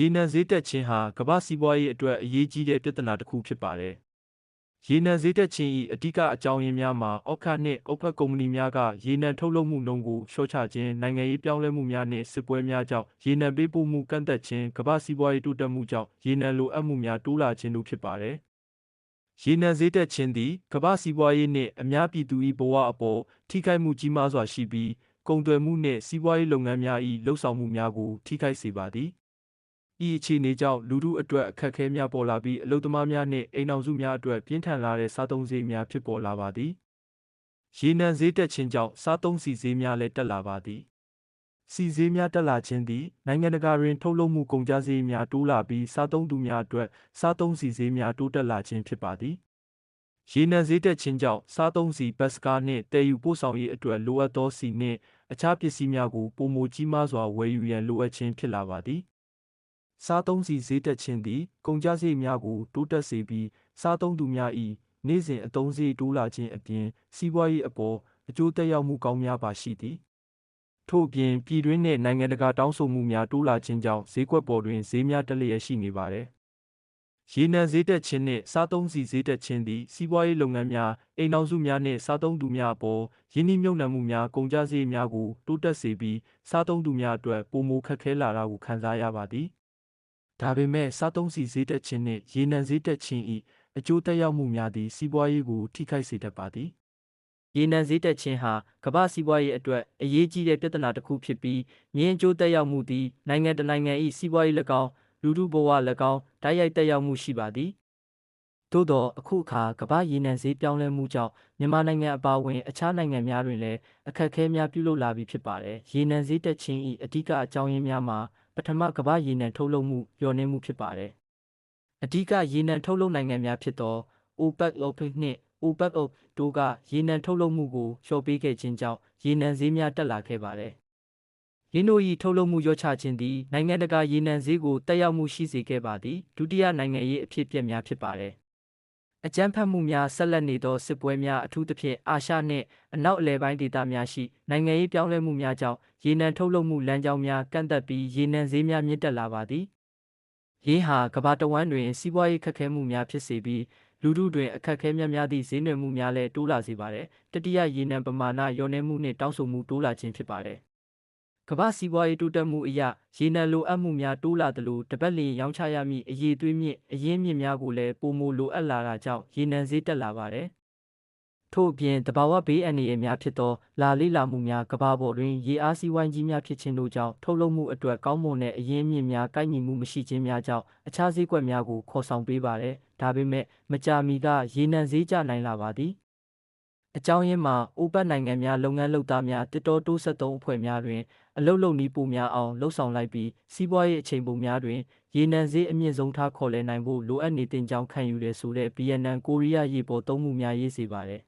ရေနံဈေးတက်ခြင်းဟာကမ္ဘာစီးပွားရေးအတွက်အရေးကြီးတဲ့ပြဿနာတစ်ခုဖြစ်ပါတယ်။ရေနံဈေးတက်ခြင်း၏အဓိကအကြောင်းရင်းများမှာအောက်ခါနှင့်အောက်ဖက်ကုမ္ပဏီများကရေနံထုတ်လုပ်မှုနှုန်းကိုလျှော့ချခြင်းနိုင်ငံရေးပြောင်းလဲမှုများနှင့်စစ်ပွဲများကြောင့်ရေနံပေးပို့မှုကန့်သတ်ခြင်းကမ္ဘာစီးပွားရေးတိုးတက်မှုကြောင့်ရေနံလိုအပ်မှုများတိုးလာခြင်းတို့ဖြစ်ပါတယ်။ရေနံဈေးတက်ခြင်းသည်ကမ္ဘာစီးပွားရေးနှင့်အများပြည်သူ၏ဘဝအပေါ်ထိခိုက်မှုကြီးမားစွာရှိပြီးကုန်သွယ်မှုနှင့်စီးပွားရေးလုပ်ငန်းများ၏လှုပ်ဆောင်မှုများကိုထိခိုက်စေပါသည်။ဤအခြေအနေကြောင့်လူထုအတွက်အခက်အခဲများပေါ်လာပြီးအလုပ်သမားများနှင့်အိမ်ထောင်စုများအတွက်ပြင်းထန်လာတဲ့စားသုံးစရိတ်များဖြစ်ပေါ်လာပါသည်။ရေနံဈေးတက်ခြင်းကြောင့်စားသုံးဆီဈေးများလည်းတက်လာပါသည်။ဆီဈေးများတက်လာခြင်းသည်နိုင်ငံတကာတွင်ထုတ်လုပ်မှုကုန်ကျစရိတ်များတိုးလာပြီးစားသုံးသူများအတွက်စားသုံးဆီဈေးများတိုးတက်လာခြင်းဖြစ်ပါသည်။ရေနံဈေးတက်ခြင်းကြောင့်စားသုံးဆီဘတ်စကားနှင့်တည်ယူပို့ဆောင်ရေးအတွက်လိုအပ်သောဆီနှင့်အခြားပစ္စည်းများကိုပိုမိုကြီးမားစွာဝယ်ယူရန်လိုအပ်ခြင်းဖြစ်လာပါသည်။စားသုံးဆီဈေးတက်ခြင်းသည်ကုန်ကျစရိတ်များကိုတိုးတက်စေပြီးစားသုံးသူများ၏နေ့စဉ်အသုံးစရိတ်တိုးလာခြင်းအပြင်စီးပွားရေးအပေါ်အကျိုးသက်ရောက်မှုကောင်းများပါရှိသည်။ထို့အပြင်ပြည်တွင်းနှင့်နိုင်ငံတကာတောင်းဆိုမှုများတိုးလာခြင်းကြောင့်ဈေးကွက်ပေါ်တွင်ဈေးများတက်လျက်ရှိနေပါသည်။ရေနံဈေးတက်ခြင်းနှင့်စားသုံးဆီဈေးတက်ခြင်းသည်စီးပွားရေးလုပ်ငန်းများအိမ်ထောင်စုများနှင့်စားသုံးသူများအပေါ်ရင်းနှီးမြှုပ်နှံမှုများကုန်ကျစရိတ်များကိုတိုးတက်စေပြီးစားသုံးသူများအတွက်ပိုမိုခက်ခဲလာတာကိုခံစားရပါသည်။ဒါပေမဲ့စားသုံးဆီဈေးတက်ခြင်းနှင့်ရေနံဈေးတက်ခြင်း၏အကျိုးသက်ရောက်မှုများသည်စီးပွားရေးကိုထိခိုက်စေတတ်ပါသည်။ရေနံဈေးတက်ခြင်းဟာကမ္ဘာစီးပွားရေးအတွက်အရေးကြီးတဲ့ပြဿနာတစ်ခုဖြစ်ပြီးမြင်းအကျိုးသက်ရောက်မှုသည်နိုင်ငံတစ်နိုင်ငံ၏စီးပွားရေး၎င်းလူထုဘဝ၎င်းတိုက်ရိုက်သက်ရောက်မှုရှိပါသည်။သို့သောအခုအခါကမ္ဘာရေနံဈေးပြောင်းလဲမှုကြောင့်မြန်မာနိုင်ငံအပါအဝင်အခြားနိုင်ငံများတွင်လည်းအခက်အခဲများပြုလုပ်လာပြီးဖြစ်ပါတယ်။ရေနံဈေးတက်ခြင်း၏အဓိကအကြောင်းရင်းများမှာပထမကမ္ဘာရေနံထုတ်လုပ်မှုလျော့နည်းမှုဖြစ်ပါတယ်။အဓိကရေနံထုတ်လုပ်နိုင်ငံများဖြစ်သော OPEC နှင့် OPEC တို့ကရေနံထုတ်လုပ်မှုကိုလျှော့ပေးခဲ့ခြင်းကြောင့်ရေနံဈေးများတက်လာခဲ့ပါတယ်။ရင်းတို့၏ထုတ်လုပ်မှုလျော့ချခြင်းသည်နိုင်ငံတကာရေနံဈေးကိုတက်ရောက်မှုရှိစေခဲ့ပါသည်ဒုတိယနိုင်ငံရေးအဖြစ်အပျက်များဖြစ်ပါတယ်။အကြမ်းဖက်မှုများဆက်လက်နေသောစစ်ပွဲများအထူးသဖြင့်အာရှနှင့်အနောက်အလယ်ပိုင်းဒေသများရှိနိုင်ငံရေးပြောင်းလဲမှုများကြောင့်ရေနံထုတ်လုပ်မှုလမ်းကြောင်းများကန့်သတ်ပြီးရေနံဈေးများမြင့်တက်လာပါသည်။ရင်းဟာကမ္ဘာတဝန်းတွင်စီးပွားရေးခက်ခဲမှုများဖြစ်စေပြီးလူထုတွင်အခက်အခဲများသည့်ဈေးနှုန်းမှုများလည်းတိုးလာစေပါတယ်။တတိယရေနံပမာဏလျော့နည်းမှုနှင့်တောင်းဆိုမှုတိုးလာခြင်းဖြစ်ပါတယ်။ကမ္ဘာစီးပွားရေးတိုးတက်မှုအရရေနံလိုအပ်မှုများတိုးလာသလိုတပတ်လျင်ရောင်းချရမည့်အရည်အသွေးမြင့်အရင်းမြစ်များကိုလည်းပိုမိုလိုအပ်လာတာကြောင့်ရေနံဈေးတက်လာပါတယ်။ထို့အပြင်သဘာဝဘေးအန္တရာယ်များဖြစ်သောလေလာမှုများကမ္ဘာပေါ်တွင်ရေအားစီးဝိုင်းကြီးများဖြစ်ခြင်းတို့ကြောင့်ထုတ်လုပ်မှုအတွက်ကောင်းမွန်တဲ့အရင်းမြစ်များကိုက်ညီမှုမရှိခြင်းများကြောင့်အခြားဈေးကွက်များကိုခေါ်ဆောင်ပေးပါတယ်။ဒါပေမဲ့မကြာမီကရေနံဈေးကျနိုင်လာပါသည်။အကြောင်းရင်းမှာOPECနိုင်ငံများလုပ်ငန်းလုပ်သားများတစ်တော်တိုး73အဖွဲ့များတွင်အလုပ်လုပ်နည်းပိုများအောင်လှုံ့ဆော်လိုက်ပြီးစီးပွားရေးအချိန်ပုံများတွင်ရေနံဈေးအမြင့်ဆုံးထားခေါ်လဲနိုင်ဖို့လိုအပ်နေတဲ့အကြောင်းခံယူရဆိုတဲ့ဗီယက်နမ်ကိုရီးယားရေပေါ်သုံးမှုများရေးစေပါတယ်